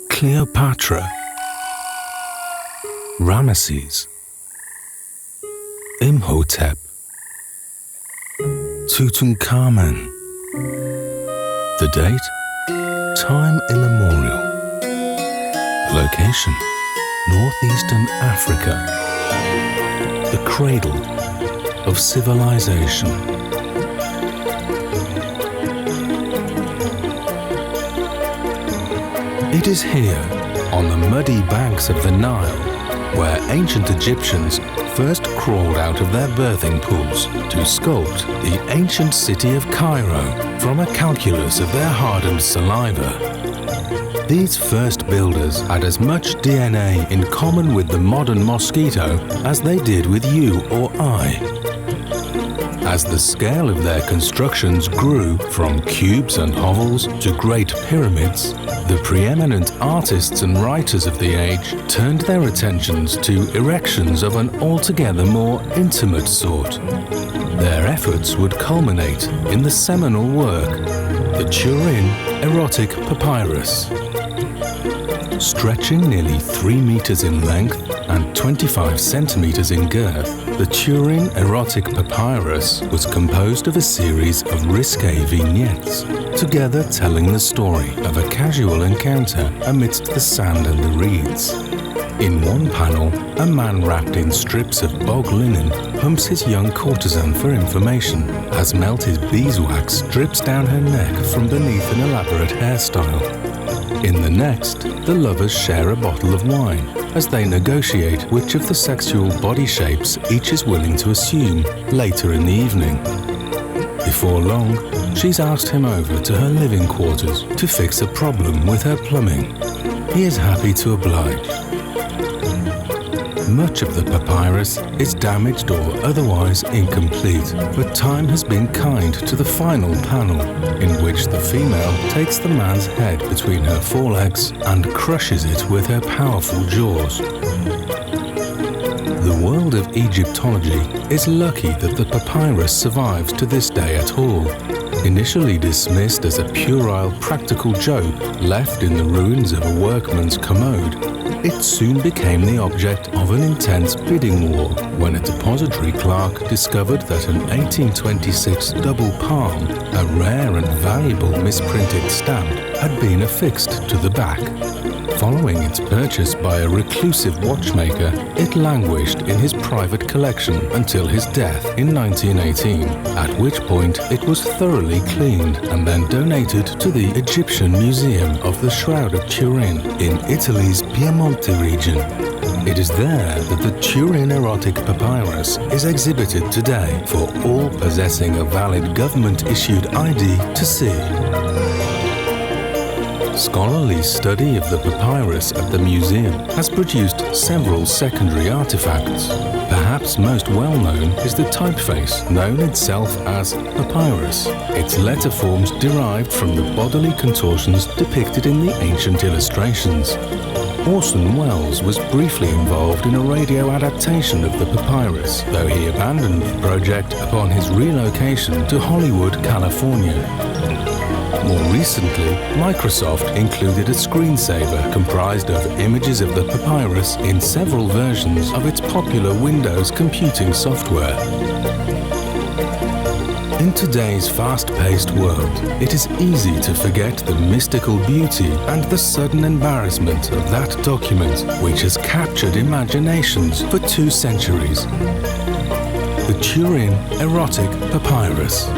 Cleopatra, Ramesses, Imhotep, Tutankhamen. The date? Time immemorial. Location? Northeastern Africa. The cradle of civilization. It is here, on the muddy banks of the Nile, where ancient Egyptians first crawled out of their birthing pools to sculpt the ancient city of Cairo from a calculus of their hardened saliva. These first builders had as much DNA in common with the modern mosquito as they did with you or I. As the scale of their constructions grew from cubes and hovels to great pyramids, the preeminent artists and writers of the age turned their attentions to erections of an altogether more intimate sort. Their efforts would culminate in the seminal work, the Turin Erotic Papyrus. Stretching nearly 3 meters in length and 25 centimeters in girth, the Turin Erotic Papyrus was composed of a series of risque vignettes, together telling the story of a casual encounter amidst the sand and the reeds. In one panel, a man wrapped in strips of bog linen humps his young courtesan for information as melted beeswax drips down her neck from beneath an elaborate hairstyle. In the next, the lovers share a bottle of wine as they negotiate which of the sexual body shapes each is willing to assume later in the evening. Before long, she's asked him over to her living quarters to fix a problem with her plumbing. He is happy to oblige. Much of the papyrus is damaged or otherwise incomplete, but time has been kind to the final panel, in which the female takes the man's head between her forelegs and crushes it with her powerful jaws. The world of Egyptology is lucky that the papyrus survives to this day at all. Initially dismissed as a puerile practical joke left in the ruins of a workman's commode, it soon became the object of an intense bidding war when a depository clerk discovered that an 1826 double palm, a rare and valuable misprinted stamp, had been affixed to the back. Following its purchase by a reclusive watchmaker, it languished in his private collection until his death in 1918, at which point it was thoroughly cleaned and then donated to the Egyptian Museum of the Shroud of Turin in Italy's Piemonte region. It is there that the Turin Erotic Papyrus is exhibited today for all possessing a valid government-issued ID to see. Scholarly study of the papyrus at the museum has produced several secondary artifacts. Perhaps most well-known is the typeface, known itself as papyrus, its letter forms derived from the bodily contortions depicted in the ancient illustrations. Orson Welles was briefly involved in a radio adaptation of the papyrus, though he abandoned the project upon his relocation to Hollywood, California. More recently, Microsoft included a screensaver comprised of images of the papyrus in several versions of its popular Windows computing software. In today's fast-paced world, it is easy to forget the mystical beauty and the sudden embarrassment of that document which has captured imaginations for 2 centuries. The Turin Erotic Papyrus.